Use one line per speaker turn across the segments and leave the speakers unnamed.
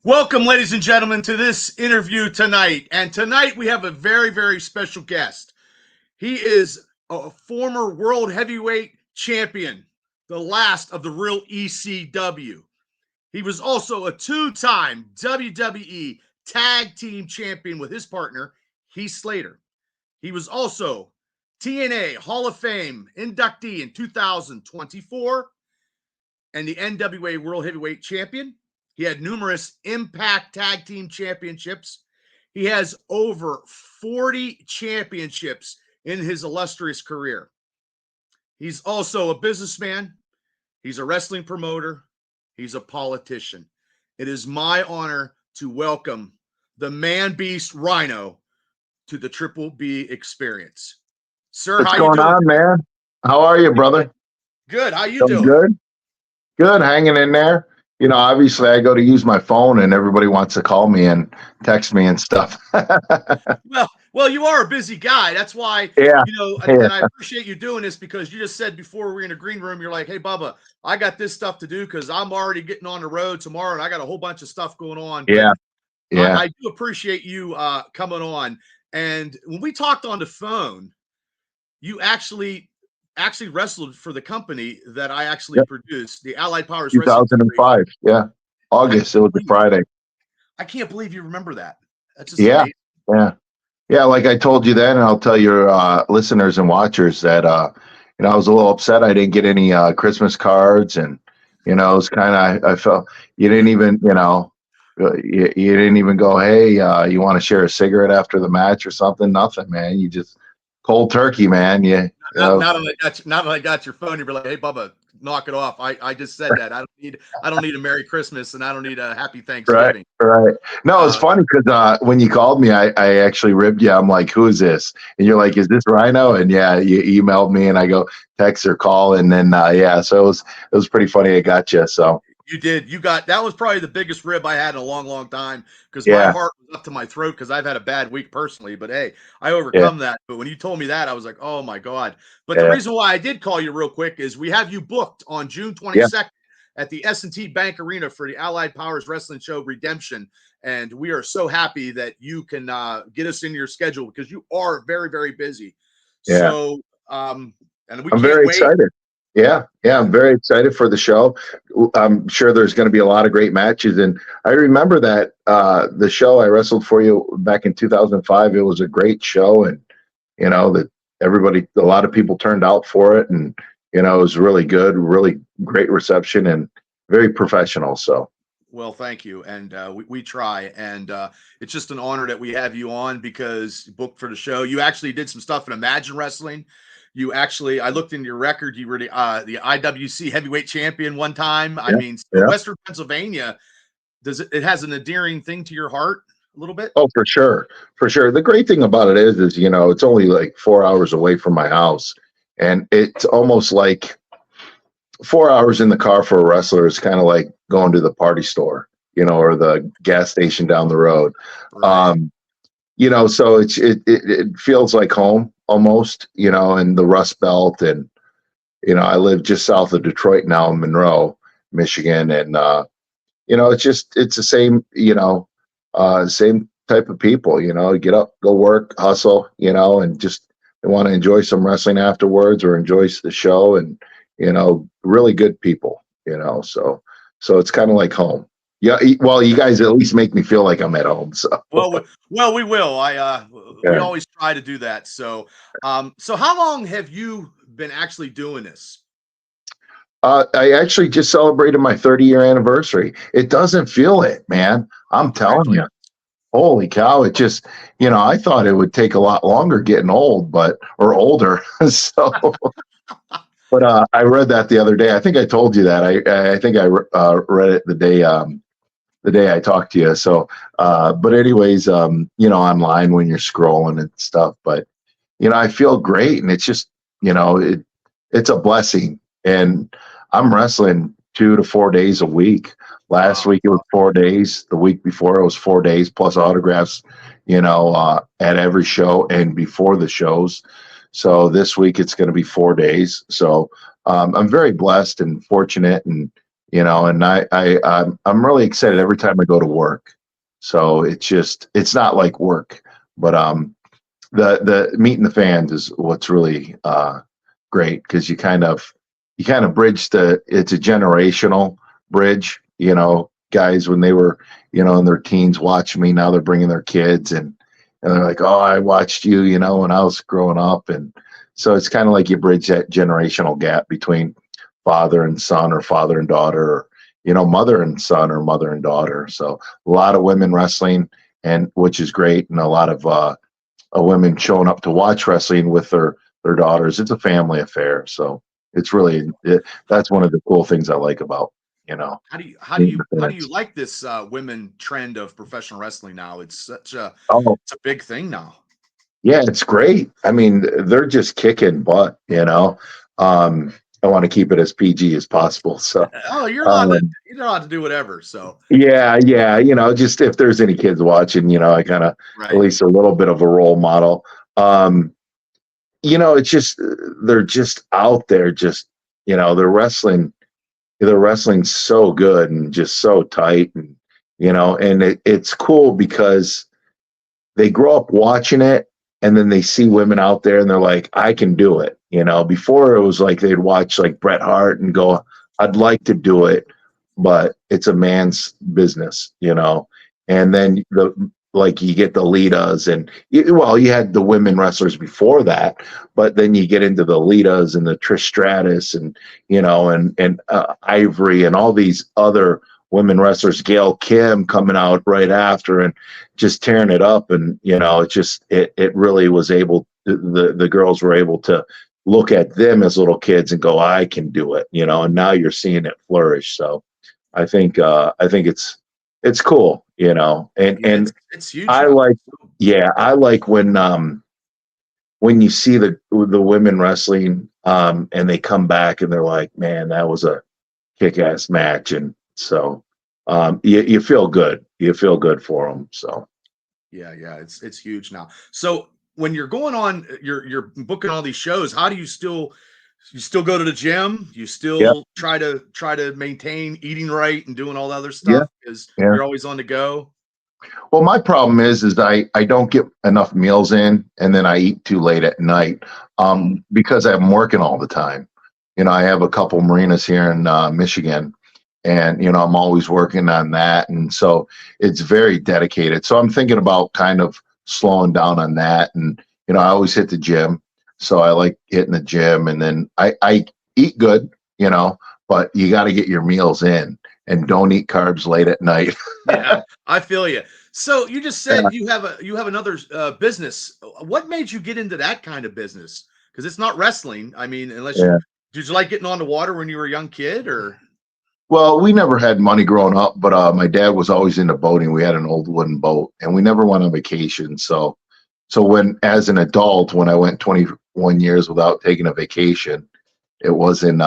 Welcome, ladies and gentlemen, to this interview tonight. And tonight we have a very, very special guest. He is a former world heavyweight champion, the last of the real ECW. He was also a two-time WWE Tag Team Champion with his partner, Heath Slater. He was also TNA Hall of Fame inductee in 2024 and the NWA World Heavyweight Champion. He had numerous Impact Tag Team Championships. He has over 40 championships in his illustrious career. He's also a businessman. He's a wrestling promoter. He's a politician. It is my honor to welcome the man beast Rhyno to the Triple B Experience. Sir,
what's
how
going
you doing?
on, man? How are you, brother?
Good. How you doing?
Good, hanging in there. You know, obviously I go to use my phone and everybody wants to call me and text me and stuff.
Well, you are a busy guy. That's why,
Yeah.
And I appreciate you doing this, because you just said before we were in the green room, you're like, hey, Bubba, I got this stuff to do because I'm already getting on the road tomorrow and I got a whole bunch of stuff going on.
Yeah.
I do appreciate you coming on. And when we talked on the phone, you actually wrestled for the company that I actually produced, the Allied Powers
2005. Yeah. August. It was a Friday. I
can't believe you remember that. That's just amazing.
Yeah. Like I told you then, and I'll tell your listeners and watchers that, I was a little upset I didn't get any Christmas cards, and, it was kind of, I felt you didn't even, you didn't even go, hey, you want to share a cigarette after the match or something? Nothing, man. You just cold turkey, man.
Now that I got your phone, you'd be like, hey, Bubba, knock it off. I just said that. I don't need a Merry Christmas, and I don't need a Happy Thanksgiving.
Right. No, it's funny because when you called me, I actually ribbed you. I'm like, who is this? And you're like, is this Rhyno? And yeah, you emailed me, and I go text or call, and then so it was pretty funny. I got you. So
you did. That was probably the biggest rib I had in a long, long time, because my heart was up to my throat because I've had a bad week personally. But hey, I overcome that. But when you told me that, I was like, oh my God. But the reason why I did call you real quick is we have you booked on June 22nd at the S&T Bank Arena for the Allied Powers Wrestling Show Redemption. And we are so happy that you can get us in your schedule, because you are very, very busy.
Yeah.
So, and I'm
very excited. Yeah, I'm very excited for the show. I'm sure there's going to be a lot of great matches. And I remember that the show I wrestled for you back in 2005, it was a great show. And, that a lot of people turned out for it. And, it was really good, really great reception, and very professional. So.
Well, thank you. And we try. And it's just an honor that we have you on, because you booked for the show. You actually did some stuff in Imagine Wrestling. I looked in your record. You were the IWC heavyweight champion one time. I mean, Western Pennsylvania, it has an endearing thing to your heart a little bit?
Oh, for sure. The great thing about it is, it's only like 4 hours away from my house. And it's almost like 4 hours in the car for a wrestler is kind of like going to the party store, or the gas station down the road. Right. So it feels like home almost, in the Rust Belt. And, I live just south of Detroit now in Monroe, Michigan. And, it's the same, same type of people, get up, go work, hustle, and just they want to enjoy some wrestling afterwards or enjoy the show, and, really good people, so it's kind of like home. Yeah. Well, you guys at least make me feel like I'm at home. So
well, we will. We always try to do that. So, so how long have you been actually doing this?
I actually just celebrated my 30-year anniversary. It doesn't feel it, man. I'm telling you. Holy cow. It just, I thought it would take a lot longer getting old, or older. So I read that the other day. I think I told you that. I think I read it the day I talked to you. So, but anyways, online when you're scrolling and stuff. But I feel great, and it's just it's a blessing. And I'm wrestling 2 to 4 days a week. Last week it was 4 days. The week before it was 4 days plus autographs, at every show and before the shows. So this week it's going to be 4 days. So I'm very blessed and fortunate, and and I'm really excited every time I go to work. So it's not like work, but the meeting the fans is what's really great, because you kind of bridge it's a generational bridge. Guys when they were in their teens watching me, now they're bringing their kids, and they're like, oh, I watched you, when I was growing up. And so it's kind of like you bridge that generational gap between father and son, or father and daughter, or mother and son, or mother and daughter. So a lot of women wrestling, and which is great, and a lot of women showing up to watch wrestling with their daughters. It's a family affair. So it's really that's one of the cool things I like about
How do you like this women trend of professional wrestling now? It's
oh
it's a big thing now.
yeah, it's great. I mean, they're just kicking butt. I want to keep it as PG as possible. So
Oh,
um,
you're allowed to do whatever. So
yeah, just if there's any kids watching, I kind of at
right.
least a little bit of a role model. It's just they're just out there, just they're wrestling so good and just so tight, and and it's cool because they grow up watching it, and then they see women out there and they're like, I can do it. Before it was like they'd watch like Bret Hart and go, I'd like to do it, but it's a man's business. And then you get the Litas, and you had the women wrestlers before that, but then you get into the Litas and the Trish Stratus, and Ivory, and all these other women wrestlers, Gail Kim coming out right after and just tearing it up. And it really was able, the girls were able to look at them as little kids and go, I can do it. And now you're seeing it flourish. So I think it's cool. and
Yeah,
and
it's huge
I
now.
like, yeah, I like when you see the women wrestling, and they come back and they're like, man, that was a kick-ass match. And so you feel good. You feel good for them. So
Yeah, it's huge now. So when you're going on, you're booking all these shows. How do you still go to the gym? You
yeah,
still try to maintain eating right and doing all the other
yeah,
stuff because
yeah.
you're always on the go.
Well, my problem is I don't get enough meals in, and then I eat too late at night,
Mm,
because I'm working all the time. I have a couple marinas here in Michigan, and I'm always working on that, and so it's very dedicated. So I'm thinking about kind of slowing down on that, and I always hit the gym, so I like hitting the gym, and then I eat good, but you got to get your meals in, and don't eat carbs late at night.
yeah, I feel you. So you just
Yeah,
said you have another business. What made you get into that kind of business? Because it's not wrestling. I mean, unless you
yeah.
did you like getting on the water when you were a young kid, or
Well, we never had money growing up, but my dad was always into boating. We had an old wooden boat, and we never went on vacation. So when, as an adult, when I went 21 years without taking a vacation, it wasn't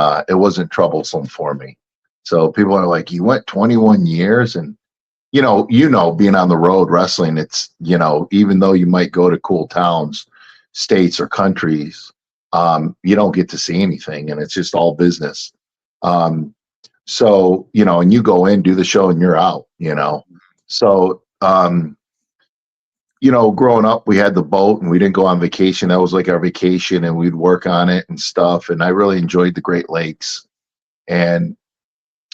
troublesome for me. So people are like, "You went 21 years," and being on the road wrestling, it's even though you might go to cool towns, states, or countries, you don't get to see anything, and it's just all business. Um, so, and you go in, do the show, and you're out. So, growing up, we had the boat and we didn't go on vacation. That was like our vacation, and we'd work on it and stuff. And I really enjoyed the Great Lakes. And,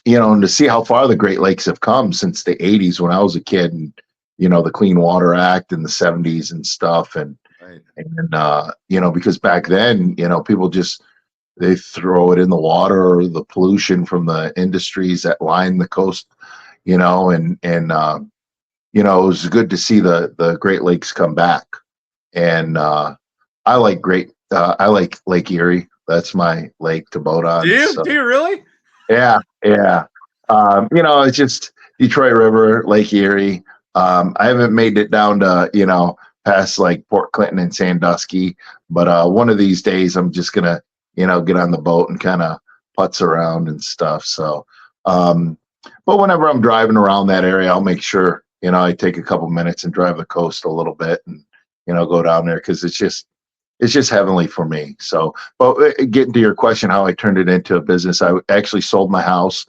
and to see how far the Great Lakes have come since the 80s when I was a kid, and, the Clean Water Act in the 70s and stuff.
right?
Because back then, people just, they throw it in the water, or the pollution from the industries that line the coast, it was good to see the Great Lakes come back. And I like Lake Erie. That's my lake to boat
Do
on.
you?
So
Do you really?
yeah, yeah. It's just Detroit River, Lake Erie. I haven't made it down to, past like Port Clinton and Sandusky, but one of these days I'm just gonna, get on the boat and kind of putz around and stuff. So, but whenever I'm driving around that area, I'll make sure, I take a couple minutes and drive the coast a little bit and, go down there because it's just heavenly for me. So, but getting to your question, how I turned it into a business, I actually sold my house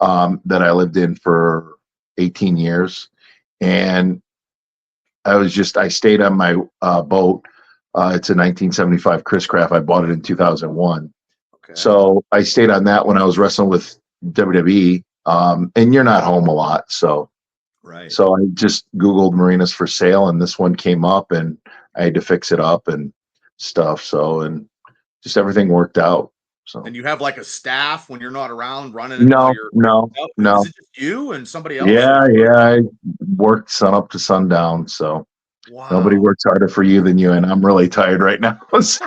that I lived in for 18 years. And I stayed on my boat. It's a 1975 Chris Craft. I bought it in 2001.
Okay.
So I stayed on that when I was wrestling with WWE. And you're not home a lot. So
Right.
So I just Googled marinas for sale, and this one came up, and I had to fix it up and stuff. So, and just everything worked out. So,
And you have like a staff when you're not around running it while
no,
you're
no,
no,
no.
is it just you and somebody else?
Yeah, yeah. I worked sun up to sundown. So nobody
Wow.
works harder for you than you. And I'm really tired right now. So,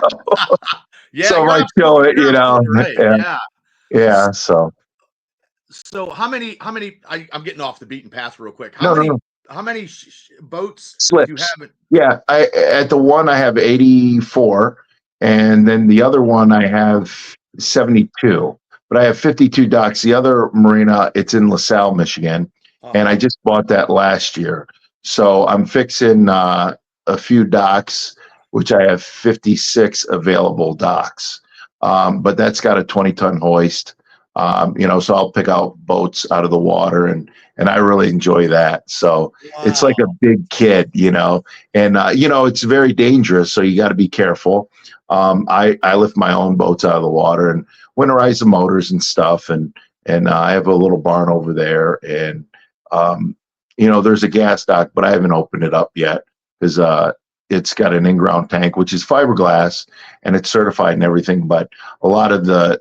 Yeah,
so if
you're
I show it,
you're absolutely right.
yeah,
Yeah.
yeah. So,
So how many I'm getting off the beaten path real quick. How
no, no,
many
no.
how many boats do you
Slips.
have?
Yeah. At the one, I have 84. And then the other one, I have 72. But I have 52 docks. The other marina, it's in LaSalle, Michigan. And I
Uh-huh.
just bought that last year. So I'm fixing a few docks, which I have 56 available docks. But that's got a 20-ton hoist. So I'll pick out boats out of the water, and I really enjoy that. So it's like a
Wow.
big kid, and it's very dangerous. So you got to be careful. I lift my own boats out of the water and winterize the motors and stuff, and I have a little barn over there, and there's a gas dock, but I haven't opened it up yet because it's got an in-ground tank, which is fiberglass, and it's certified and everything. But a lot of the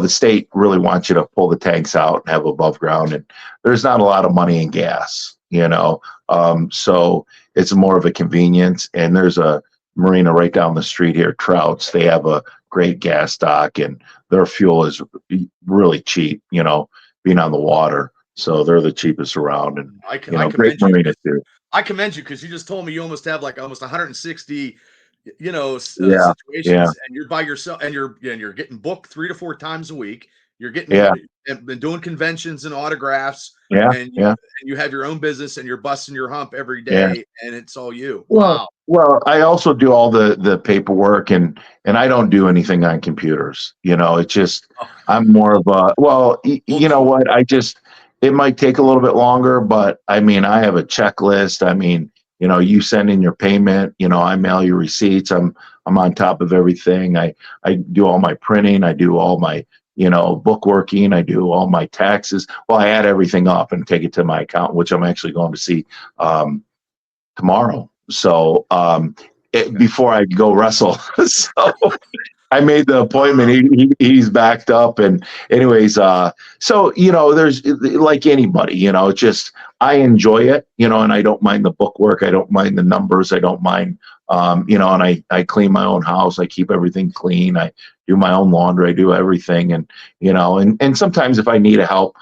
state really wants you to pull the tanks out and have above ground, and there's not a lot of money in gas, so it's more of a convenience. And there's a marina right down the street here, Trouts. They have a great gas dock, and their fuel is really cheap, being on the water. So they're the cheapest around, and
I
great
commend you
marina
because
too.
you just told me you almost have like almost 160
Yeah, yeah,
situations, and you're by yourself, and you're getting booked 3 to 4 times a week. You're getting
yeah,
and been doing conventions and autographs,
yeah,
and
yeah,
you have your own business, and you're busting your hump every
yeah.
day, and it's all you.
Well,
Wow.
well, I also do all the paperwork, and I don't do anything on computers. It's just
Oh,
I'm more of a well,
old
you know
school.
what? It might take a little bit longer, but I mean, I have a checklist. I mean, you send in your payment. I mail you receipts. I'm on top of everything. I do all my printing. I do all my bookworking. I do all my taxes. Well, I add everything up and take it to my account, which I'm actually going to see. Tomorrow. So
Okay.
before I go wrestle, so I made the appointment. He's backed up, and anyways, so there's like anybody, it's just I enjoy it, and I don't mind the bookwork. I don't mind the numbers. I don't mind, and I clean my own house. I keep everything clean. I do my own laundry. I do everything, and and sometimes if I need a help,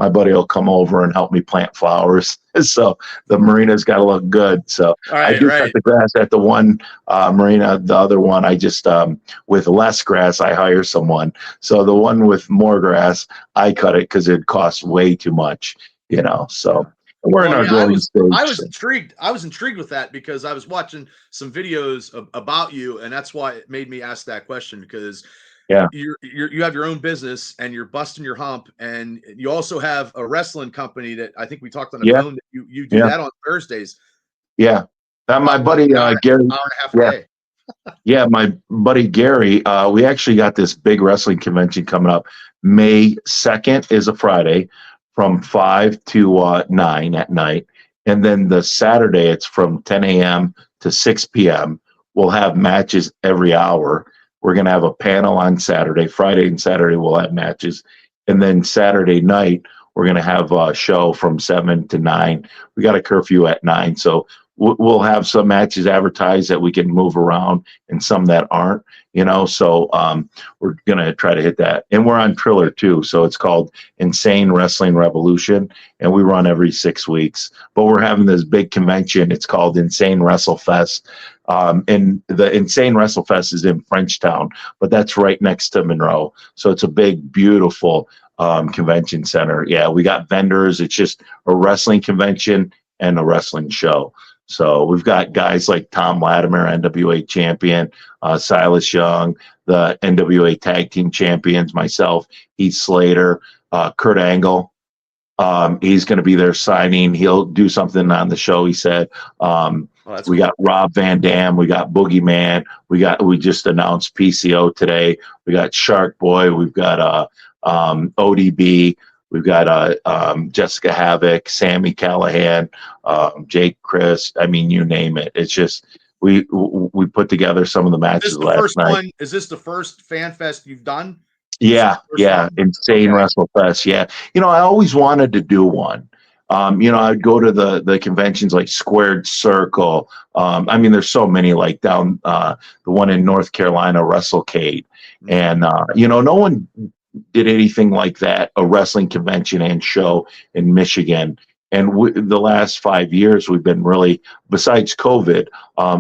my buddy will come over and help me plant flowers. So the marina's got to look good. So I
Right,
do cut
right.
the grass at the one marina. The other one, I just with less grass, I hire someone. So the one with more grass, I cut it because it costs way too much.
Yeah.
So we're in
Well,
our
yeah,
growing
I
stage.
was
So,
intrigued. I was intrigued with that because I was watching some videos about you, and that's why it made me ask that question because
yeah,
you have your own business and you're busting your hump, and you also have a wrestling company that I think we talked on the
yeah,
phone that you do
yeah,
that on Thursdays,
yeah. My
like
buddy
an hour
Gary.
hour and a half a
Yeah,
day.
yeah. My buddy Gary. We actually got this big wrestling convention coming up. May 2nd is a Friday, from 5 to 9 at night, and then the Saturday it's from 10 a.m. to 6 p.m. We'll have matches every hour. We're gonna have a panel on Saturday. Friday and Saturday we'll have matches, and then Saturday night we're gonna have a show from 7 to 9. We got a curfew at 9, so we'll have some matches advertised that we can move around and some that aren't, so we're going to try to hit that. And we're on Triller too. So it's called Insane Wrestling Revolution, and we run every 6 weeks. But we're having this big convention. It's called Insane Wrestlefest. And the Insane Wrestlefest is in Frenchtown, but that's right next to Monroe. So it's a big, beautiful convention center. Yeah, we got vendors. It's just a wrestling convention and a wrestling show. So we've got guys like Tom Latimer, NWA champion, Silas Young, the NWA tag team champions, myself, Heath Slater, Kurt Angle. He's going to be there signing. He'll do something on the show, he said. We got Rob Van Dam. We got Boogeyman. We just announced PCO today. We got Shark Boy. We've got ODB. We've got Jessica Havoc, Sammy Callahan, Jake Chris. I mean, you name it. It's just we put together some of the matches last night.
Is this the first fan fest you've done?
Yeah. Insane WrestleFest. Yeah. I always wanted to do one. I'd go to the conventions like Squared Circle. There's so many, like down the one in North Carolina, WrestleCade. And, no one did anything like that, a wrestling convention and show in Michigan. And the last 5 years, we've been really, besides COVID,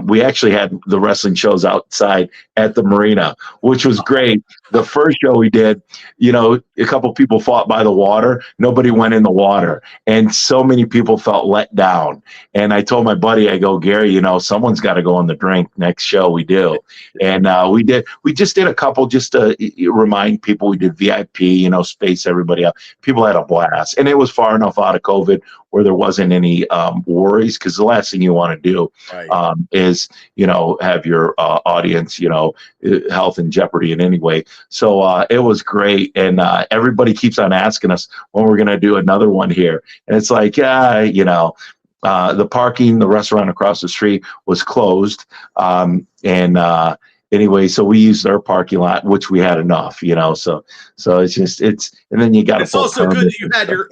we actually had the wrestling shows outside at the marina, which was great. The first show we did, a couple people fought by the water. Nobody went in the water. And so many people felt let down. And I told my buddy, I go, Gary, someone's got to go on the drink next show we do. And we just did a couple just to remind people. We did VIP, space everybody up. People had a blast. And it was far enough out of COVID where there wasn't any worries, because the last thing you want to do is, have your audience, health in jeopardy in any way. So it was great. And everybody keeps on asking us when we're going to do another one here. And it's like, the parking, the restaurant across the street was closed. Anyway, so we used their parking lot, which we had enough, so and then you got.
It's also good that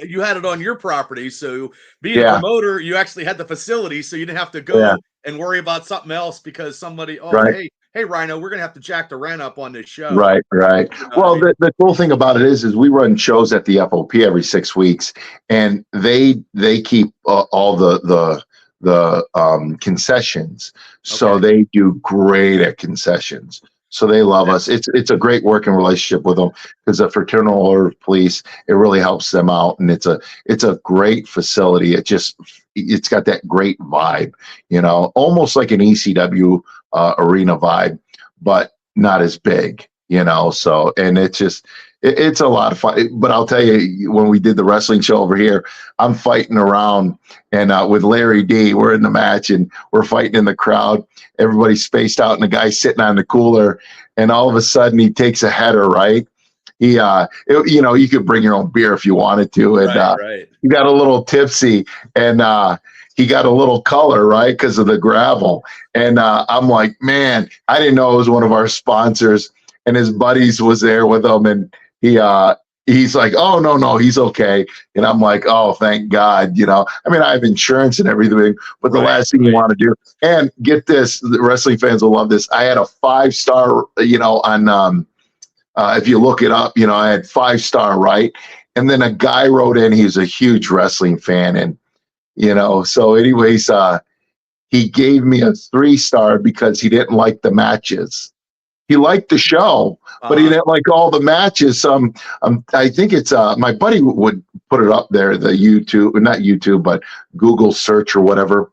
you had it on your property. So being a promoter, you actually had the facility, so you didn't have to go and worry about something else because somebody, hey, Rhyno, we're gonna have to jack the rent up on this show. Right.
Well, the cool thing about it is we run shows at the FOP every 6 weeks, and they keep all the concessions. So they do great at concessions. So they love us. It's a great working relationship with them, because the Fraternal Order of Police, it really helps them out. And it's a great facility. It's got that great vibe, almost like an ECW arena vibe, but not as big, so, and it's a lot of fun. But I'll tell you, when we did the wrestling show over here, I'm fighting around, and with Larry D, we're in the match, and we're fighting in the crowd. Everybody's spaced out, and the guy's sitting on the cooler, and all of a sudden he takes a header, right? He, you could bring your own beer if you wanted to, and he got a little tipsy, and he got a little color, right, because of the gravel. And I'm like, man, I didn't know it was one of our sponsors, and his buddies was there with him, and he's like, oh, no, he's okay. And I'm like, oh, thank God, I have insurance and everything, but the last thing you want to do, and get this, the wrestling fans will love this. I had a 5-star, on, if you look it up, I had 5-star, right? And then a guy wrote in, he's a huge wrestling fan. And, so anyways, he gave me a 3-star because he didn't like the matches. He liked the show, but he didn't like all the matches. I think it's my buddy would put it up there, the YouTube, not YouTube, but Google search or whatever.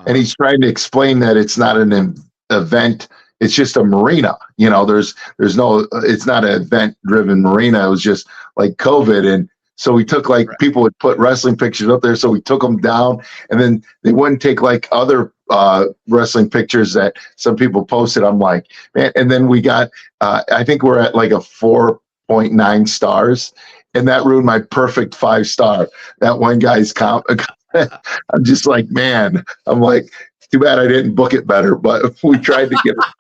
And he's trying to explain that it's not an event. It's just a marina. There's no, it's not an event driven marina. It was just like COVID. And so we took people would put wrestling pictures up there. So we took them down, and then they wouldn't take other wrestling pictures that some people posted. I'm like, man. And then we got, I think we're at like a 4.9 stars, and that ruined my perfect 5-star. That one guy's comp. I'm just like, man, I'm like, too bad I didn't book it better, but we tried to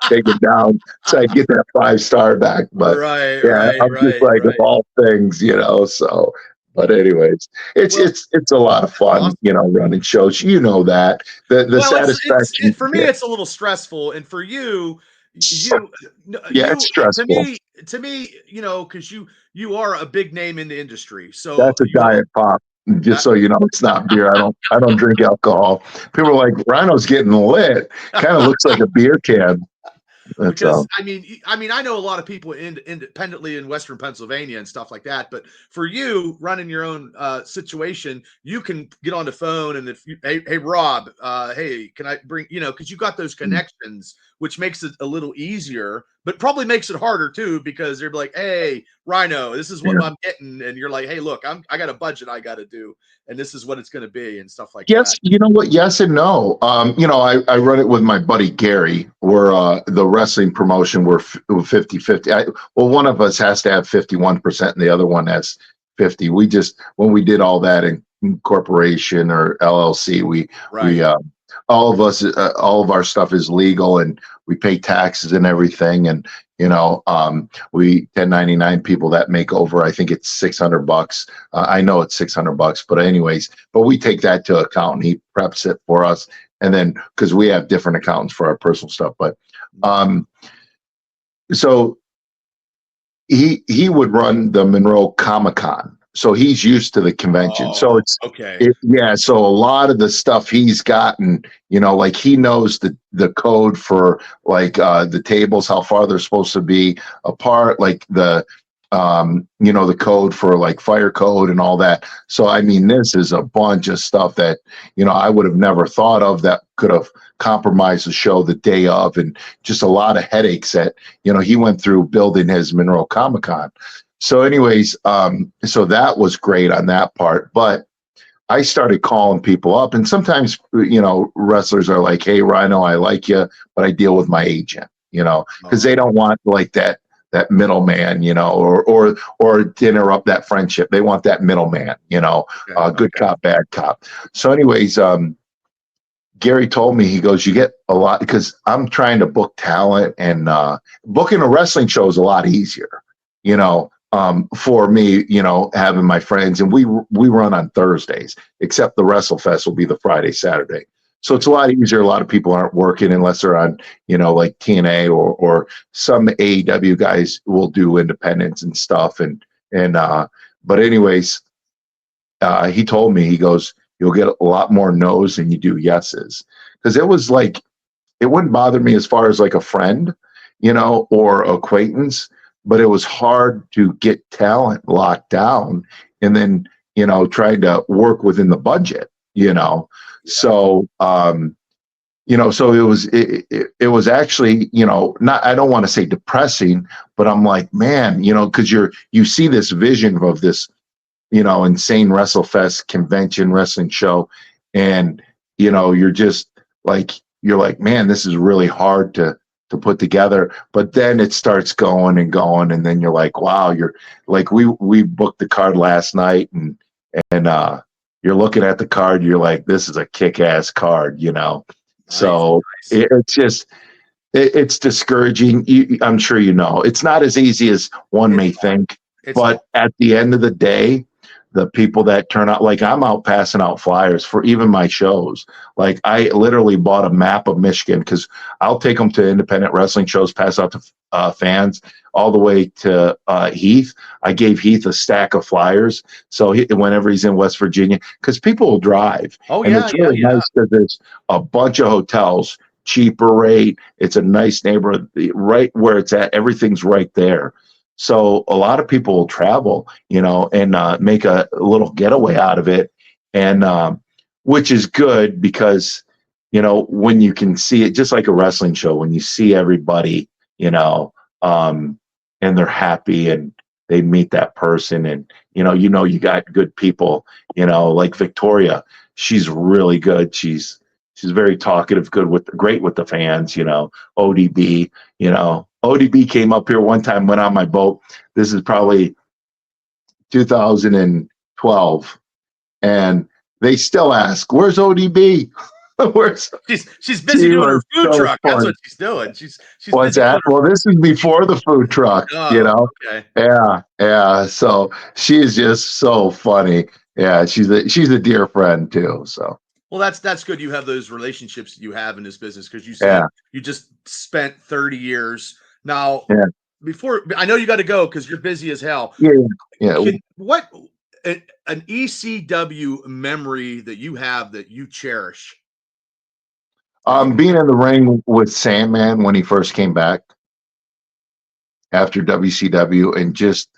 take it down so I get that 5-star back. But I'm just like, of all things, so But anyways,
Well,
it's a lot of fun,
awesome.
Running shows. You know that the
Well,
satisfaction.
for me,
Yeah,
it's a little stressful, and for you,
yeah, it's stressful.
to me, because you are a big name in the industry, so
That's a diet pop. Just so you know, it's not beer. I don't drink alcohol. People are like, Rhino's getting lit. Kind of looks like a beer can. That's
because
all.
I know a lot of people independently in Western Pennsylvania and stuff like that, but for you running your own situation, you can get on the phone and if you, hey Rob, hey, can I bring, because you got those connections, which makes it a little easier, but probably makes it harder too, because they're like, hey Rhyno, this is what
Yeah.
I'm getting, and you're like, hey look, I got a budget I got to do, and this is what it's going to be and stuff like
Yes,
that.
you know what? Yes and no. I run it with my buddy Gary. We're the wrestling promotion. We're 50-50. Well, one of us has to have 51% and the other one has 50. We just, when we did all that in corporation or LLC, we
Right.
all of us, all of our stuff is legal and we pay taxes and everything. And, we 1099 people that make over, I think it's $600. I know it's $600, but anyways, but we take that to account and he preps it for us. And then, because we have different accountants for our personal stuff, but so he would run the Monroe Comic Con, so he's used to the convention. So
Oh, okay.
yeah. So a lot of the stuff he's gotten, like he knows the code for like the tables, how far they're supposed to be apart, like the code for like fire code and all that. So I mean, this is a bunch of stuff that I would have never thought of that could have compromised the show the day of, and just a lot of headaches that he went through building his Monroe Comic Con. So anyways, so that was great on that part. But I started calling people up, and sometimes wrestlers are like, hey Rhyno, I like you, but I deal with my agent, because they don't want like that middleman, or to interrupt that friendship. They want that middleman, good cop, bad cop. So anyways, Gary told me, he goes, you get a lot, because I'm trying to book talent, and booking a wrestling show is a lot easier, for me, having my friends, and we run on Thursdays, except the WrestleFest will be the Friday, Saturday. So it's a lot easier. A lot of people aren't working unless they're on, like TNA or some AEW guys will do independents and stuff. But anyways, he told me, he goes, you'll get a lot more no's than you do yeses. Because it was like, it wouldn't bother me as far as like a friend, or acquaintance, but it was hard to get talent locked down and then, trying to work within the budget, So, so it was actually, not, I don't want to say depressing, but I'm like, man, because you see this vision of this, Insane WrestleFest convention wrestling show, and you're just like, man, this is really hard to put together. But then it starts going and going, and then you're like, wow, you're like, we booked the card last night, and you're looking at the card, you're like, this is a kick-ass card,
Nice.
so it's just it's discouraging. I'm sure it's not as easy as one may think, but at the end of the day, the people that turn out, like I'm out passing out flyers for even my shows. Like I literally bought a map of Michigan, because I'll take them to independent wrestling shows, pass out to fans, all the way to Heath. I gave Heath a stack of flyers. So whenever he's in West Virginia, because people will drive.
Oh
And
yeah,
it's really nice because there's a bunch of hotels, cheaper rate. It's a nice neighborhood, right where it's at. Everything's right there. So a lot of people will travel, and make a little getaway out of it, and which is good because, when you can see it, just like a wrestling show, when you see everybody, and they're happy and they meet that person, and you got good people, like Victoria, she's really good. She's very talkative, great with the fans, ODB, ODB came up here one time, went on my boat. This is probably 2012. And they still ask, where's ODB? Where's
She's
she
busy doing her
was
food
so
truck. That's
funny.
what she's doing. She's
What's
busy doing
that?
her.
Well, this is before the food truck, you
Oh,
know?
okay.
Yeah, yeah. So she is just so funny. Yeah, she's a dear friend too. So
Well, that's good. You have those relationships that you have in this business because you said
yeah,
you just spent 30 years. Now,
yeah,
before I know you got to go because you're busy as hell.
yeah, yeah.
What an ECW memory that you have that you cherish? That you
Being in the ring with Sandman when he first came back after WCW, and just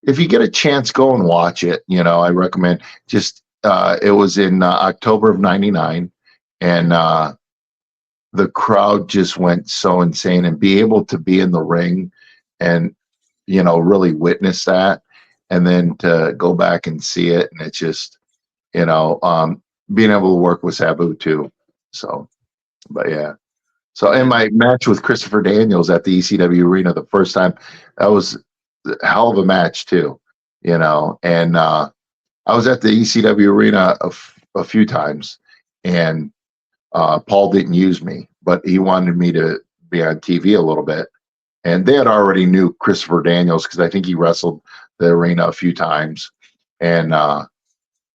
if you get a chance, go and watch it. You know, I recommend. Just it was in October of '99, and the crowd just went so insane, and be able to be in the ring and really witness that, and then to go back and see it, and it's just being able to work with Sabu too. So, but yeah. So in
and
my match with Christopher Daniels at the ECW arena the first time, that was a hell of a match too, and I was at the ECW arena a few times, and Paul didn't use me, but he wanted me to be on TV a little bit. And they had already knew Christopher Daniels because I think he wrestled the arena a few times. And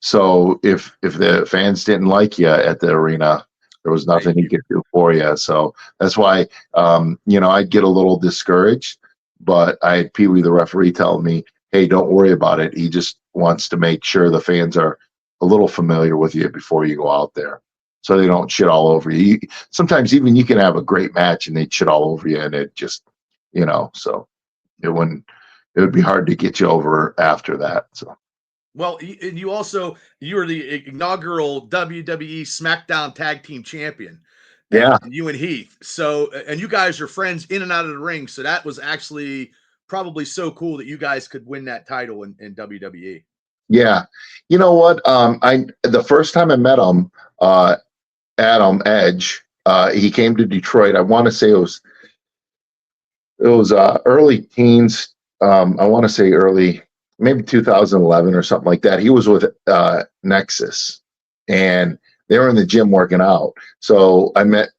so if the fans didn't like you at the arena, there was nothing he could do for you. So that's why I'd get a little discouraged. But I had Pee Wee the referee tell me, "Hey, don't worry about it. He just wants to make sure the fans are a little familiar with you before you go out there, so they don't shit all over you. Sometimes even you can have a great match and they'd shit all over you, and it just so it wouldn't. It would be hard to get you over after that. So."
well, and you were the inaugural WWE SmackDown Tag Team Champion, and
Yeah,
you and Heath. So, and you guys are friends in and out of the ring. So that was actually probably so cool that you guys could win that title in WWE.
yeah. You know what? I the first time I met him, Adam Edge, he came to Detroit. I want to say it was early teens. I want to say early, maybe 2011 or something like that. He was with Nexus, and they were in the gym working out. So I met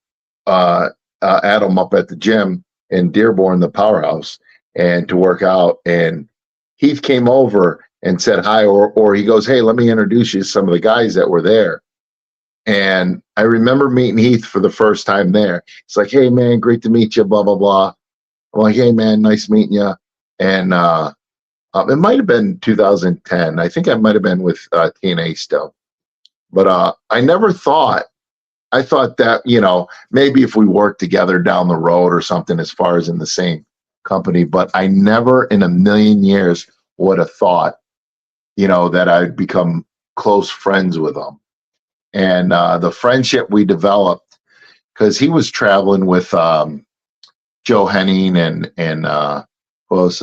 Adam up at the gym in Dearborn, the powerhouse, and to work out. And Heath came over and said hi, or he goes, "Hey, let me introduce you to some of the guys that were there." And I remember meeting Heath for the first time there. It's like, "Hey, man, great to meet you." Blah blah blah. I'm like, "Hey, man, nice meeting you." And it might have been 2010. I think I might have been with TNA still, but I never thought. I thought that maybe if we worked together down the road or something, as far as in the same company, but I never in a million years would have thought that I'd become close friends with him. And the friendship we developed, because he was traveling with Joe Henning and was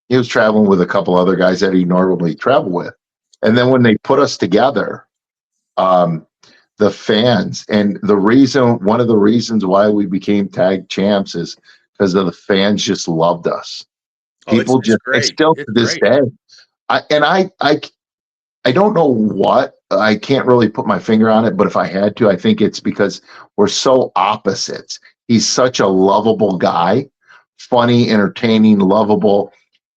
he was traveling with a couple other guys that he normally traveled with. And then when they put us together, um, the fans, and one of the reasons why we became tag champs is because of the fans just loved us.
Oh,
People
it's
just, it's
great.
still to
It's
this
great.
day. I don't know what, I can't really put my finger on it, but if I had to, I think it's because we're so opposites. He's such a lovable guy, funny, entertaining, lovable,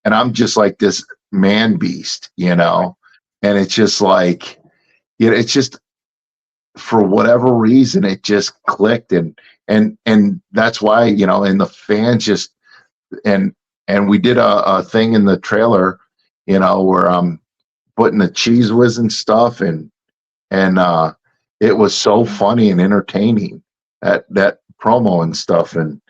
and I'm just like this man beast, and it's just like, it's just for whatever reason it just clicked, and that's why, and the fans just, and we did a thing in the trailer, where I'm putting the cheese whiz and stuff, and it was so funny and entertaining, that promo and stuff, and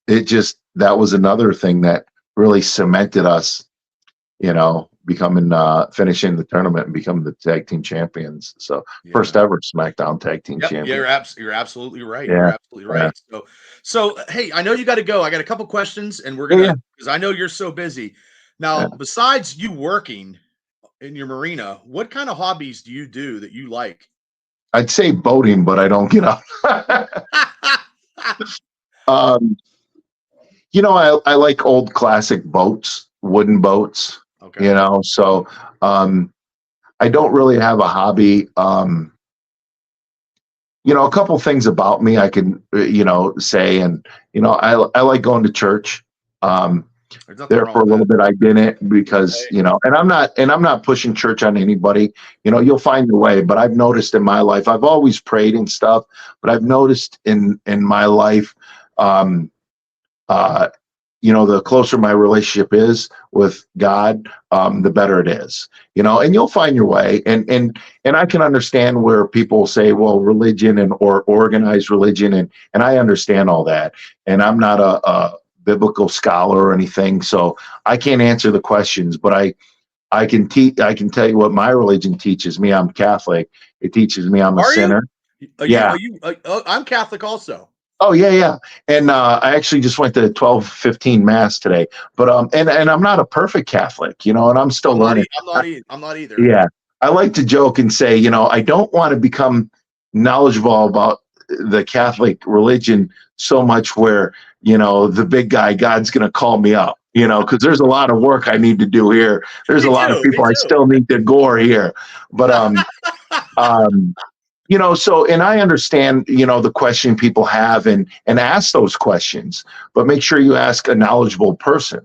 it just, that was another thing that really cemented us, becoming finishing the tournament and becoming the tag team champions. So
Yeah.
first ever SmackDown tag team
Yep. Yeah,
champion.
you're absolutely right. You're
Yeah,
absolutely
yeah,
right. So hey, I know you got to go. I got a couple questions, and we're
yeah,
gonna because I know you're so busy.
yeah.
Now, besides you working in your marina, what kind of hobbies do you do that you like?
I'd say boating, but I don't get out. um, I like old classic boats, wooden boats.
Okay.
So um, I don't really have a hobby. A couple things about me I can, say, and, I like going to church. Um,
There's nothing
there
wrong
for a
with
little
that.
bit I didn't because,
Hey,
and I'm not pushing church on anybody. You'll find your way, but I've noticed in my life, I've always prayed and stuff, but I've noticed in my life, um, uh, the closer my relationship is with God, the better it is, and you'll find your way. And I can understand where people say, well, religion or organized religion. And I understand all that. And I'm not a biblical scholar or anything. So I can't answer the questions, but I can tell you what my religion teaches me. I'm Catholic. It teaches me I'm a
are you?
sinner. Yeah.
I'm Catholic also.
Oh yeah, yeah. And I actually just went to 12:15 mass today. But and I'm not a perfect Catholic, and I'm still learning.
I'm not either.
Yeah. I like to joke and say, I don't want to become knowledgeable about the Catholic religion so much where, the big guy, God's going to call me up, because there's a lot of work I need to do here. There's
Me
a lot of
too. Me
people I
too.
still need to gore here. But um so, and I understand, the question people have, and ask those questions, but make sure you ask a knowledgeable person,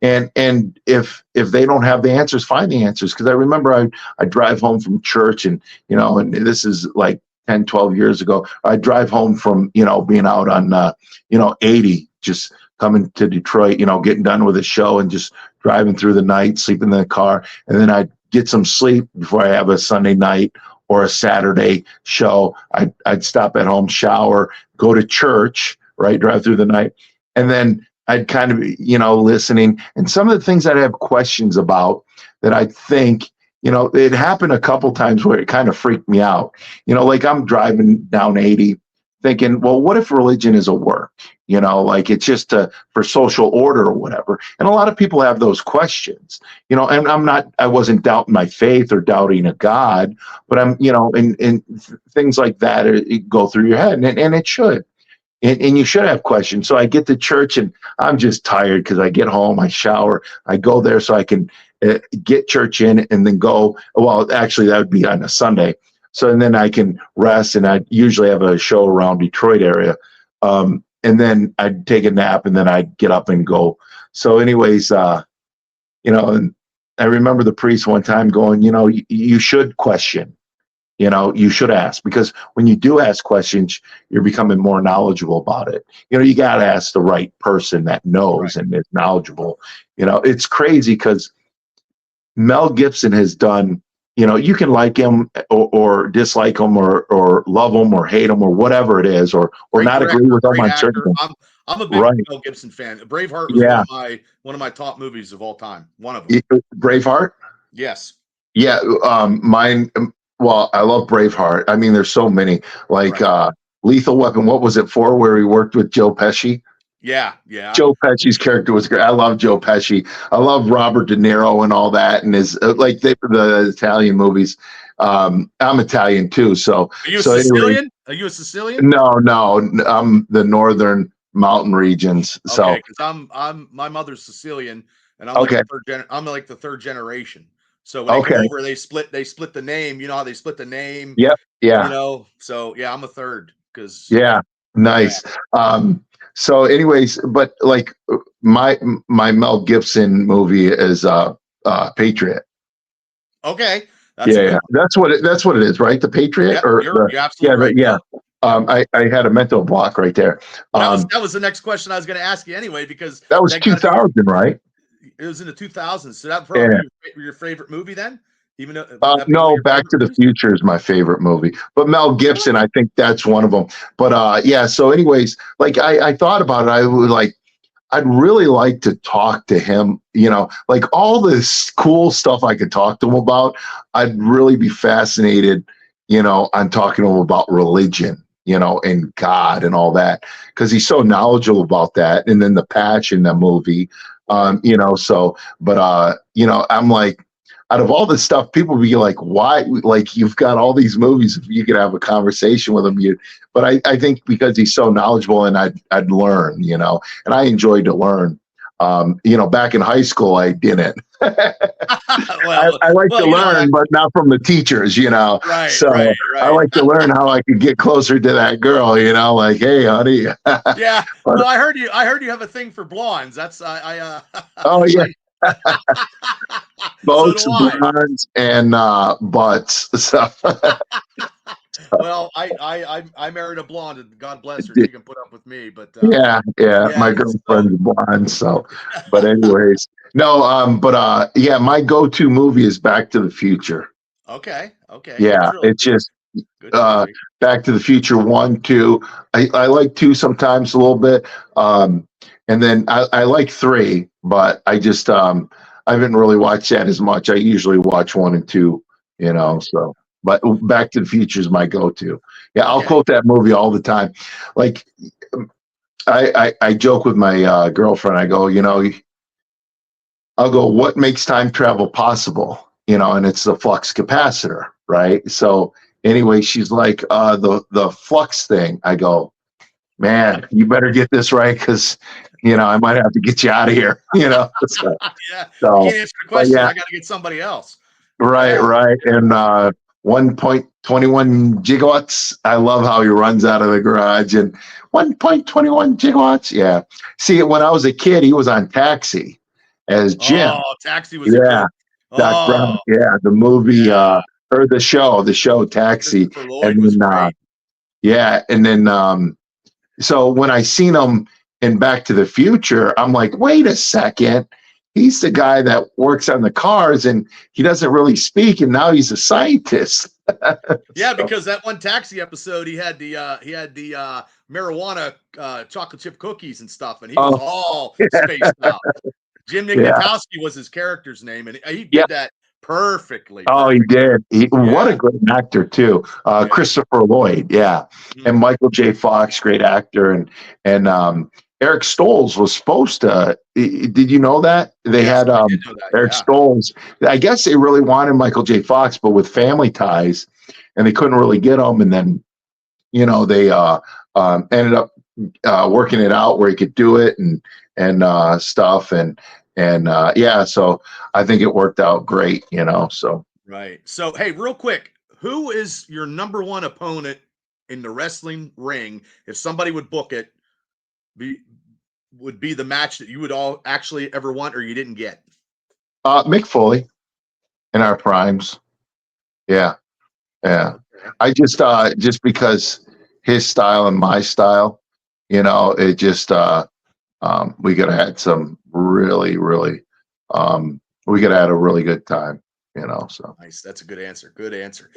and if they don't have the answers, find the answers. Cause I remember I drive home from church, and, and this is like 10, 12 years ago. I drive home from, being out on, 80, just coming to Detroit, getting done with a show and just driving through the night, sleeping in the car. And then I'd get some sleep before I have a Sunday night or a Saturday show. I'd stop at home, shower, go to church, right, drive through the night. And then I'd kind of, listening. And some of the things I'd have questions about that I think, it happened a couple times where it kind of freaked me out. Like I'm driving down 80 thinking, well, what if religion is a work? Like it's just for social order or whatever. And a lot of people have those questions, and I wasn't doubting my faith or doubting a God, but I'm, and things like that go through your head, and it should. And you should have questions. So I get to church and I'm just tired because I get home, I shower, I go there so I can get church in and then go. Well, actually, that would be on a Sunday. So and then I can rest, and I usually have a show around Detroit area. And then I'd take a nap, and then I'd get up and go. So, anyways, and I remember the priest one time going, you should question. You should ask, because when you do ask questions, you're becoming more knowledgeable about it. You got to ask the right person that knows
Right.
and is knowledgeable. It's crazy because Mel Gibson has done, you can like him or dislike him or love him or hate him or whatever it is, or
Great
not agree
director,
with him
great
on certain
actor.
things.
I'm a big
Right.
Mel Gibson fan. Braveheart was
Yeah.
one of my top movies of all time. One of them.
Braveheart.
Yes.
Yeah. Mine. Well, I love Braveheart. I mean, there's so many, like
Right.
Lethal Weapon. What was it for? Where he worked with Joe Pesci.
Yeah. Yeah.
Joe Pesci's character was great. I love Joe Pesci. I love Robert De Niro and all that, and his like the Italian movies. I'm Italian too, so
Are you a
anyway,
Sicilian? Are you a Sicilian?
no, I'm the northern mountain regions.
Okay,
So
because my mother's Sicilian, and
okay,
I'm like the third generation. So when they come
okay,
over, they split the name. You know how they split the name.
yep, yeah,
So yeah, I'm a third because
yeah,
yeah.
nice. So anyways, but like my Mel Gibson movie is Patriot.
Okay, that's a
Yeah,
good
yeah.
one.
That's what it is, right? The Patriot,
Yep,
or
you're
yeah,
absolutely right.
yeah.
Yep. Yep.
I had a mental block right there.
Well, that was
Um,
that was the next question I was going to ask you anyway, because
that was
that got to be
2000, right?
it was in the 2000s. So that probably
Yeah.
be your favorite movie then? Even though would that be one of
No,
your
Back
favorite
to the
movies?
Future is my favorite movie, but Mel
Really?
Gibson, I think that's one of them. But yeah. So, anyways, like I thought about it. I'd really like to talk to him. Like all this cool stuff I could talk to him about. I'd really be fascinated, on talking to him about religion, and God and all that, because he's so knowledgeable about that. And then the patch in the movie,
Right.
So, but I'm like, out of all this stuff, people be like, why? Like, you've got all these movies, if you could have a conversation with him, but I think because he's so knowledgeable, and I'd learn, and I enjoyed to learn. Back in high school, I didn't.
Well,
I like to
you know
learn,
that.
but not from the teachers, you know.
Right,
So
right,
I
right.
like to learn how I could get closer to that girl, you know, like, hey, honey.
Yeah.
But,
Well, I heard you. I heard you have a thing for blondes. That's
oh yeah,
so do
boats,
I.
blondes, and butts. So
Well, I married a blonde, and God bless her. She can put up with me. But
yeah,
yeah.
my
So
girlfriend's blonde. So, but anyways, no, yeah, my go-to movie is Back to the Future.
okay, okay. Good
Yeah,
trilogy.
it's just
Good
uh
trilogy.
Back to the Future 1, 2. I like 2 sometimes a little bit. And then I like 3, but I haven't really watched that as much. I usually watch 1 and 2, you know,
Right.
so but Back to the Future is my go-to. Yeah, I'll
Okay.
quote that movie all the time. Like I joke with my girlfriend. I go, you know, I'll go, what makes time travel possible? You know, and it's the flux capacitor, right? So anyway, she's like, the flux thing. I go, man, you better get this right because you know I might have to get you out of here. You know, so,
Yeah. You
so
can't answer the
but
question.
yeah,
I got to get somebody else.
right,
Yeah.
right, and 1.21 gigawatts. I love how he runs out of the garage and 1.21 gigawatts. Yeah, see, when I was a kid, he was on Taxi as Jim.
Oh, Taxi was a
Yeah,
good.
Doc
Oh,
Brown. Yeah, the movie
yeah.
or the show Taxi,
Christopher Lloyd
and
was
then
great.
yeah, and then so when I seen him in Back to the Future, I'm like, wait a second. He's the guy that works on the cars and he doesn't really speak, and now he's a scientist.
Yeah,
So,
because that one Taxi episode, he had the marijuana chocolate chip cookies and stuff, and he was
oh,
all spaced out. Jim
yeah.
Nicknatowski was his character's name, and he
Yeah.
did that perfectly.
Oh, he
Perfect.
did. What a
Yeah,
great actor too.
yeah.
Christopher Lloyd, yeah, and
Mhm.
Michael J. Fox, great actor, and Eric Stoltz was supposed to. Did you know that they
Yes,
had
I did know that.
Eric
Yeah.
Stoltz? I guess they really wanted Michael J. Fox, but with family ties, and they couldn't really get him. And then you know they ended up working it out where he could do it and stuff and yeah. So I think it worked out great. You know, so.
Right. So, hey, real quick, who is your number one opponent in the wrestling ring? If somebody would book it, be would be the match that you would all actually ever want or you didn't get?
Mick Foley in our primes. Yeah, yeah.
Okay.
I just because his style and my style, you know, it just we could have had some really, really we could have had a really good time, you know. So,
Nice. That's a good answer. Good answer.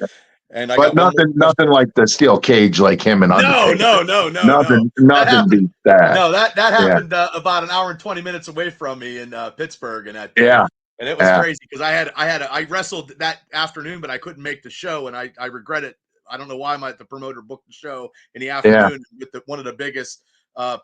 And I
but
got one more
nothing
question.
like the steel cage like him and
No,
Undertaker.
no, no, no, no. That
Nothing
happened.
beats that.
No, that
Yeah,
happened about an hour and 20 minutes away from me in Pittsburgh,
yeah,
and it was
yeah,
crazy because I wrestled that afternoon, but I couldn't make the show, and I regret it. I don't know why the promoter booked the show in the
yeah,
afternoon with one of the biggest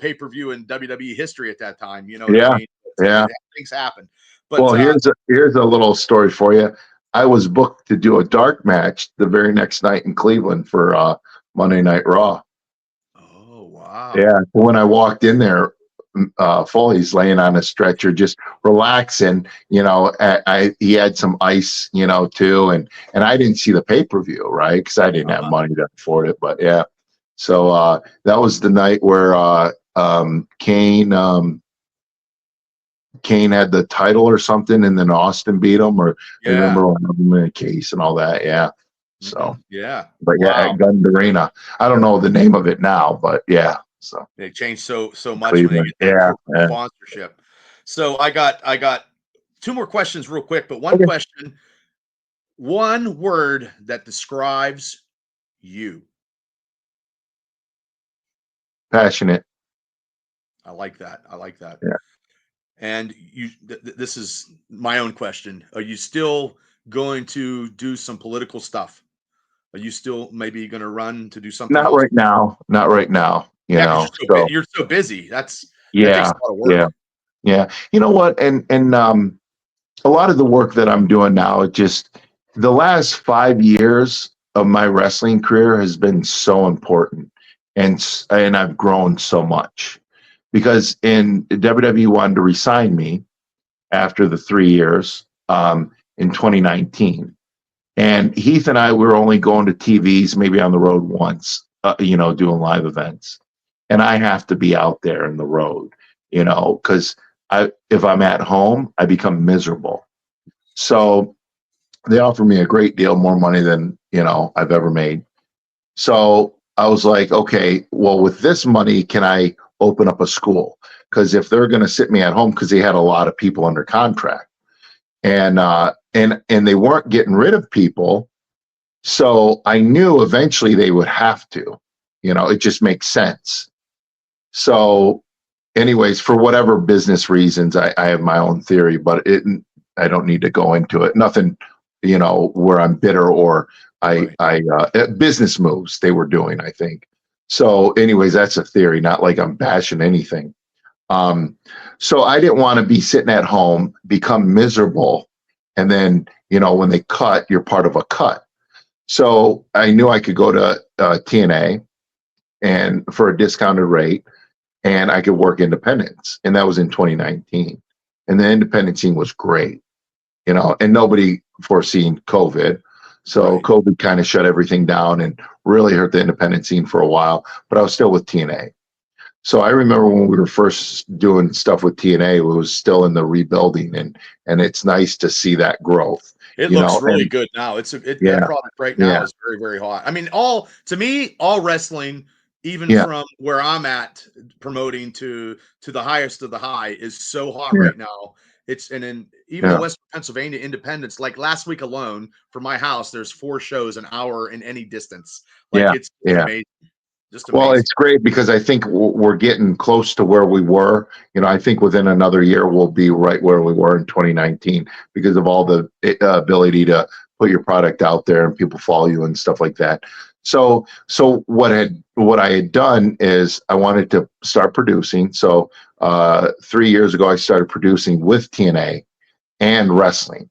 pay-per-view in WWE history at that time. You know what I
yeah,
mean?
yeah.
Things happen, but
Well, here's a little story for you. I was booked to do a dark match the very next night in Cleveland for Monday Night Raw.
oh wow,
Yeah, when I walked in there, Foley's laying on a stretcher, just relaxing. You know, he had some ice, you know, too, and I didn't see the pay per view, right? Because I didn't have money to afford it. But yeah, so that was the night where Kane had the title or something, and then Austin beat him, or I
yeah,
remember when him in a case and all that. Yeah. So,
yeah,
but yeah,
wow.
at Gun Arena, I don't know the name of it now, but yeah. So
They change so much when they
Cleveland,
get that
yeah,
corporate
yeah.
sponsorship. So I got two more questions real quick, but one
Okay.
question, one word that describes you.
Passionate.
I like that. I like that.
Yeah.
And this is my own question. Are you still going to do some political stuff? Are you still maybe going to run to do something
Not
else?
right now. Not right now. You
Yeah, because
know. So
you're so busy. That takes
yeah,
a lot of
yeah,
work.
yeah. You know what? And a lot of the work that I'm doing now, it just the last 5 years of my wrestling career has been so important, and I've grown so much because in WWE wanted to resign me after the 3 years, in 2019. And Heath and I were only going to TVs, maybe on the road once, doing live events. And I have to be out there in the road, because if I'm at home, I become miserable. So they offered me a great deal, more money than, I've ever made. So I was like, okay, well, with this money, can I open up a school? Because if they're going to sit me at home, because they had a lot of people under contract, and they weren't getting rid of people, so I knew eventually they would have to. It just makes sense. So, anyways, for whatever business reasons, I have my own theory, but I don't need to go into it. Nothing, where I'm bitter or business moves they were doing, I think. So anyways, that's a theory, not like I'm bashing anything. So I didn't want to be sitting at home, become miserable, and then, when they cut, you're part of a cut. So I knew I could go to TNA and for a discounted rate, and I could work independents. And that was in 2019. And the independent scene was great, and nobody foreseen COVID. So right. COVID kind of shut everything down and really hurt the independent scene for a while, but I was still with TNA. So I remember when we were first doing stuff with TNA, it was still in the rebuilding, and it's nice to see that growth.
It looks really good now. That product right now is very, very hot. I mean, all wrestling, even from where I'm at promoting to the highest of the high, is so hot right now. Even in West Pennsylvania independents, like last week alone from my house, there's 4 shows an hour in any distance. It's amazing. Just amazing.
Well, it's great because I think we're getting close to where we were. I think within another year we'll be right where we were in 2019 because of all the ability to put your product out there and people follow you and stuff like that. So what I had done is I wanted to start producing. So 3 years ago I started producing with TNA and wrestling.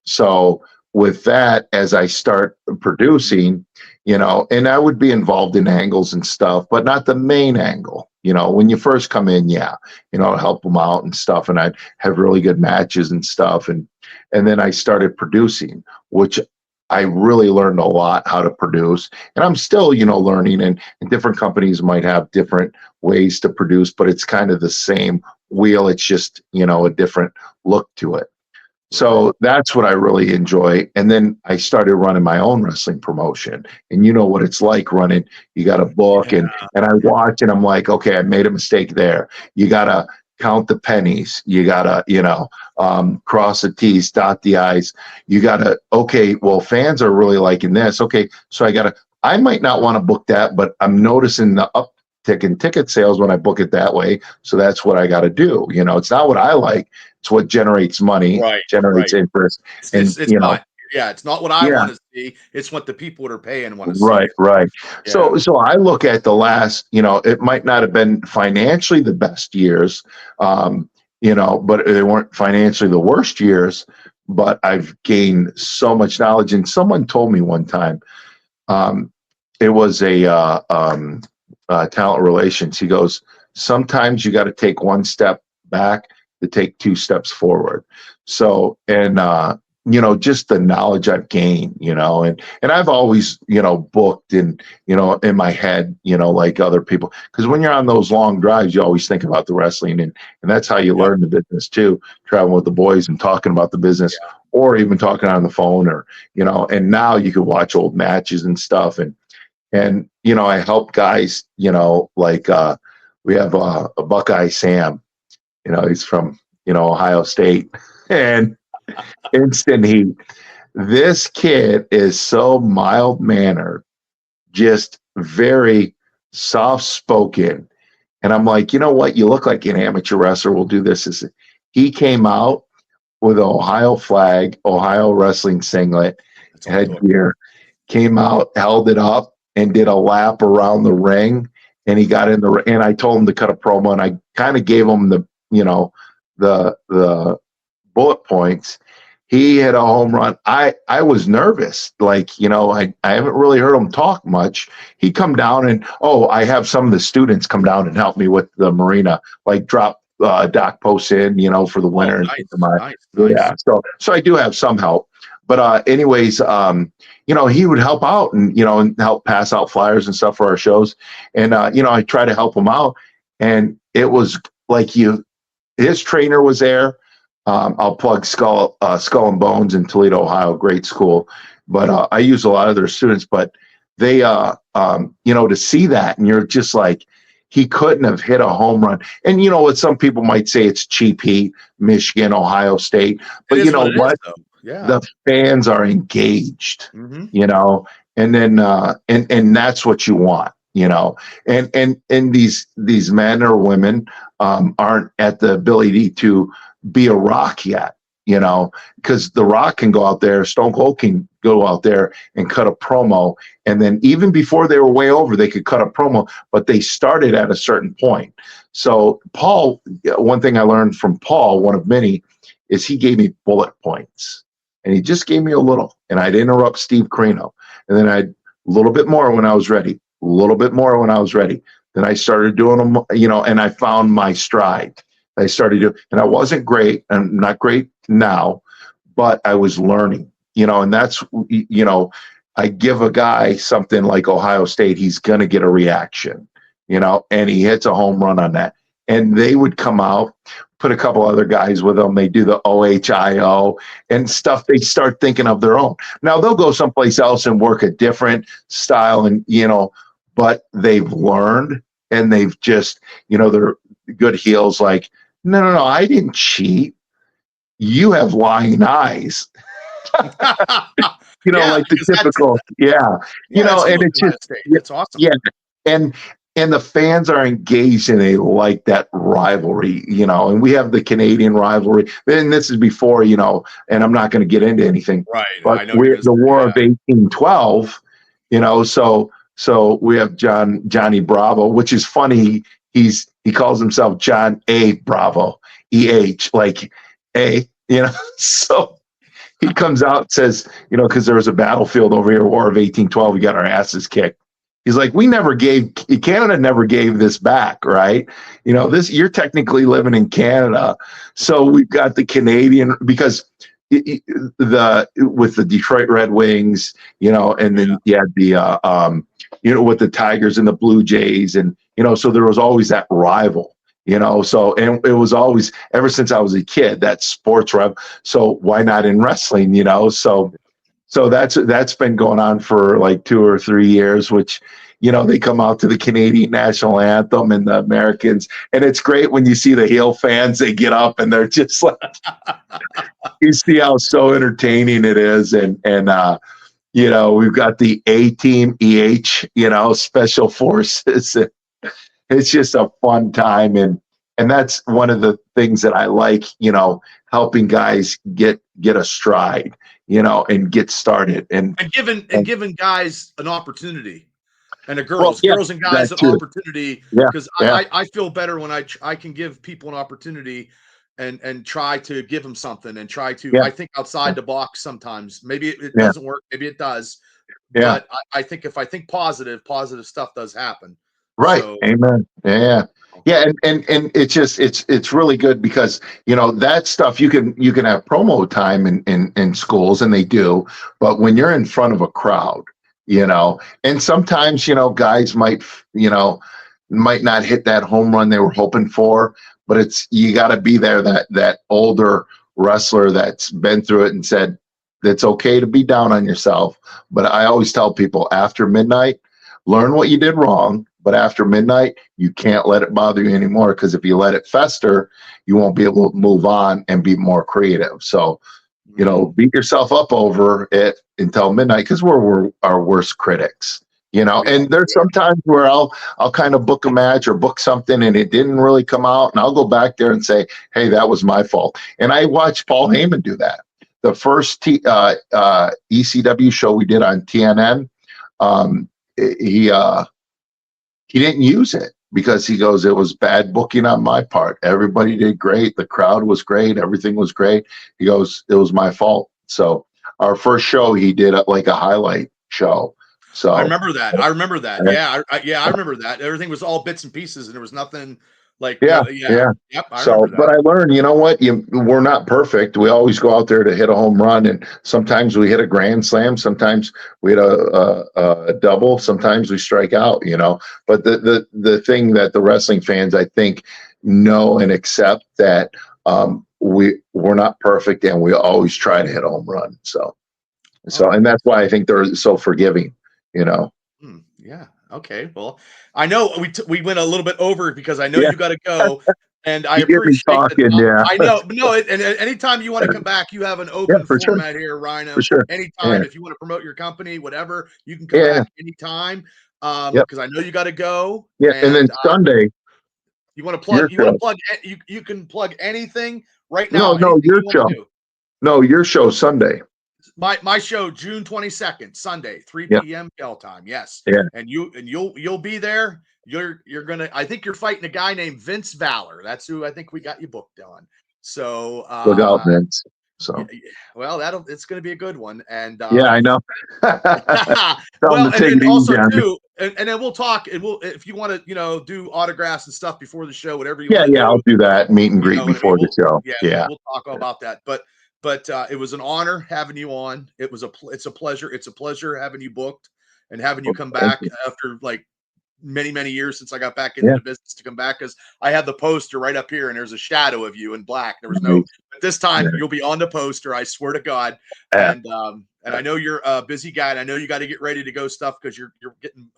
So with that, as I start producing, and I would be involved in angles and stuff, but not the main angle. When you first come in, help them out and stuff, and I'd have really good matches and stuff, and then I started producing, which I really learned a lot how to produce, and I'm still, learning, and different companies might have different ways to produce, but it's kind of the same wheel. It's just, a different look to it. So that's what I really enjoy. And then I started running my own wrestling promotion. And you know what it's like running. You got a book and I watch and I'm like, okay, I made a mistake there. You got to count the pennies. You got to, cross the T's, dot the I's. You got to, okay, well, fans are really liking this. Okay, so I might not want to book that, but I'm noticing the uptick in ticket sales when I book it that way. So that's what I got to do. It's not what I like. It's what generates money, generates interest.
It's not what I want to see. It's what the people that are paying want to see.
Right. Yeah. So I look at the last, it might not have been financially the best years, but they weren't financially the worst years, but I've gained so much knowledge. And someone told me one time, it was a talent relations. He goes, sometimes you got to take one step back to take 2 steps forward. So, and, just the knowledge I've gained, and I've always, booked and, in my head, like other people, because when you're on those long drives, you always think about the wrestling, and that's how you learn the business too, traveling with the boys and talking about the business, or even talking on the phone, or, and now you can watch old matches and stuff. And, I help guys, like, we have a Buckeye Sam, he's from, Ohio State, and instant heat. This kid is so mild-mannered, just very soft-spoken. And I'm like, you know what? You look like an amateur wrestler. We'll do this. He came out with an Ohio flag, Ohio wrestling singlet, headgear, came out, held it up, and did a lap around the ring. And he got in the ring, and I told him to cut a promo, and I kind of gave him the, the bullet points. He hit a home run. I was nervous. Like, I haven't really heard him talk much. He come down and, I have some of the students come down and help me with the marina, like drop dock posts in, for the winter.
Oh,
And
nice,
my,
nice,
yeah.
nice.
So I do have some help, but anyways, he would help out and help pass out flyers and stuff for our shows. And, I try to help him out. And it was like his trainer was there. I'll plug Skull and Bones in Toledo, Ohio, great school. But I use a lot of their students, but they, to see that, and you're just like, he couldn't have hit a home run. And what some people might say, it's cheap heat, Michigan, Ohio State. But
It
you
is
know
what it is,
what?
though. Yeah.
The fans are engaged,
Mm-hmm.
and then and that's what you want, and these men or women aren't at the ability to be a Rock yet, because the Rock can go out there, Stone Cold can go out there and cut a promo, and then even before they were way over, they could cut a promo, but they started at a certain point. So Paul, one thing I learned from Paul, one of many, is he gave me bullet points, and he just gave me a little, and I'd interrupt Steve Carino, and then I'd a little bit more when I was ready, a little bit more when I was ready. Then I started doing them, and I found my stride. I started doing, and I wasn't great. I'm not great now, but I was learning, and that's, I give a guy something like Ohio State, he's going to get a reaction, and he hits a home run on that. And they would come out, put a couple other guys with them. They do the OHIO and stuff. They start thinking of their own. Now they'll go someplace else and work a different style, and but they've learned, and they've just, they're good heels. Like, no, I didn't cheat. You have lying eyes.
Yeah,
like the
because
typical, yeah,
that's
and
cool
it's
at Ohio
just,
State. That's awesome.
yeah, and the fans are engaged, and they like that rivalry, and we have the Canadian rivalry. And this is before, and I'm not going to get into anything,
Right.
but
I know
we're
you're gonna
the
say,
War
yeah.
of 1812, so we have Johnny Bravo, which is funny. He calls himself John A. Bravo, EH, like A, so he comes out and says, because there was a battlefield over here, War of 1812, we got our asses kicked. He's like, Canada never gave this back, right? You're technically living in Canada. So we've got the Canadian, because with the Detroit Red Wings, and then you had the, with the Tigers and the Blue Jays. And, so there was always that rival, so, and it was always, ever since I was a kid, that sports rev. So why not in wrestling, So that's been going on for like 2 or 3 years, which, they come out to the Canadian national anthem and the Americans. And it's great when you see the heel fans, they get up and they're just like, you see how so entertaining it is. And we've got the A team, EH, special forces. It's just a fun time. And that's one of the things that I like, helping guys get a stride, and get started, and
giving guys an opportunity, and
well, yeah,
girls and
that
guys an
too.
opportunity,
Yeah,
because
yeah,
I feel better when I can give people an opportunity and try to give them something, and try to,
yeah,
I think, outside the box sometimes. Maybe it
yeah,
doesn't work, maybe it does,
yeah.
but I think if I think positive stuff does happen.
Right.
So
Amen. Yeah. Yeah. And it's just, it's really good, because, that stuff you can have promo time in schools, and they do, but when you're in front of a crowd, and sometimes, guys might not hit that home run they were hoping for, but you got to be there, that older wrestler that's been through it and said, it's okay to be down on yourself. But I always tell people, after midnight, learn what you did wrong, but after midnight, you can't let it bother you anymore, because if you let it fester, you won't be able to move on and be more creative. So, beat yourself up over it until midnight, because we're our worst critics. And there's sometimes where I'll kind of book a match or book something, and it didn't really come out, and I'll go back there and say, hey, that was my fault. And I watched Paul Heyman do that. The first ECW show we did on TNN, he didn't use it, because he goes, it was bad booking on my part. Everybody did great. The crowd was great. Everything was great. He goes, it was my fault. So our first show, he did like a highlight show. So
I remember that. Yeah, I remember that. Everything was all bits and pieces, and there was nothing Like,
Yeah,
yeah.
yeah.
Yep, I
So,
remember
but
that.
I learned, you know what? We're not perfect. We always go out there to hit a home run, and sometimes we hit a grand slam. Sometimes we hit a double. Sometimes we strike out. You know, but the thing that the wrestling fans, I think, know and accept that we're not perfect, and we always try to hit a home run. So,
Oh,
and that's why I think they're so forgiving. You know.
yeah. Okay. Well, I know we went a little bit over because I know
Yeah,
you got to go, and I
you get me
appreciate that.
talking. Yeah,
I know, but no. And anytime you want to come back, you have an
yeah,
open
for sure,
format here,
for
Rhino.
sure. Yeah,
Anytime, if you want to promote your company, whatever, you can come
yeah,
back anytime.
yep,
Because I know you got to go,
yeah. And then
and
Sunday,
you want to
your
plug. You want to
show.
plug. You can plug anything right
No,
now.
no,
Anything
your
you want
show.
to do.
No, your show Sunday.
My show June 22nd, Sunday, 3
Yep.
p.m. Bell time. Yes.
Yeah.
And you'll be there. You're gonna I think you're fighting a guy named Vince Valor. That's who I think we got you booked on. So
Look out, Vince.
yeah,
So
well it's gonna be a good one. And
yeah, I know. Tell them
well,
to take
and
it easy
also
on me.
too, and then we'll talk and we'll if you want to, do autographs and stuff before the show, whatever you
Yeah,
want to
yeah,
do.
I'll do that. Meet and
You
greet
know what I mean?
before the show.
Yeah,
Yeah.
we'll talk about that. But it was an honor having you on. It's a pleasure. It's a pleasure having you booked and having you
Well,
come
thank
back
you.
after like many years since I got back into
Yeah.
the business to come back because I had the poster right up here and there's a shadow of you in black. There was no,
Nice.
but this time
Yeah.
you'll be on the poster. I swear to God.
Yeah.
And I know you're a busy guy and I know you got to get ready to go stuff because you're getting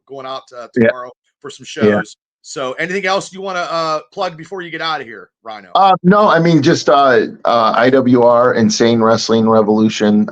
going out
Yeah.
tomorrow for some
Yeah.
shows. So anything else you want to plug before you get out of here, Rhino?
No, I mean just IWR Insane Wrestling Revolution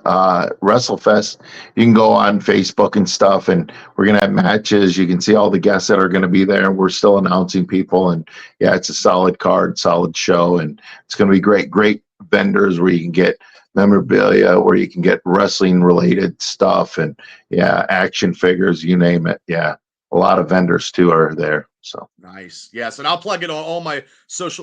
WrestleFest. You can go on Facebook and stuff, and we're gonna have matches. You can see all the guests that are gonna be there. We're still announcing people, and yeah, it's a solid card, solid show, and it's gonna be great. Great vendors where you can get memorabilia, where you can get wrestling related stuff, and yeah, action figures, you name it. Yeah, a lot of vendors too are there. So
Nice. Yes. And I'll plug it on all my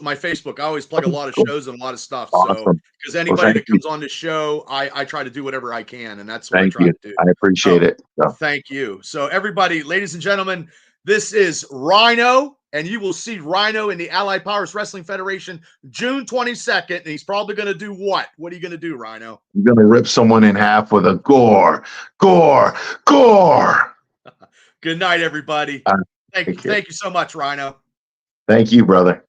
my Facebook. I always plug a lot of
cool.
shows and a lot of stuff. So,
Awesome.
because
Well,
anybody
thank
that
you.
comes on the show, I try to do whatever I can. And that's what I
Thank
try
you.
to do.
I appreciate
So,
it. So,
thank you. So, everybody, ladies and gentlemen, this is Rhino. And you will see Rhino in the Allied Powers Wrestling Federation June 22nd. And he's probably going to do what? What are you going to do, Rhino?
I'm going to rip someone in half with a gore, gore, gore.
Good night, everybody.
Take care.
Thank you so much, Rhino.
Thank you, brother.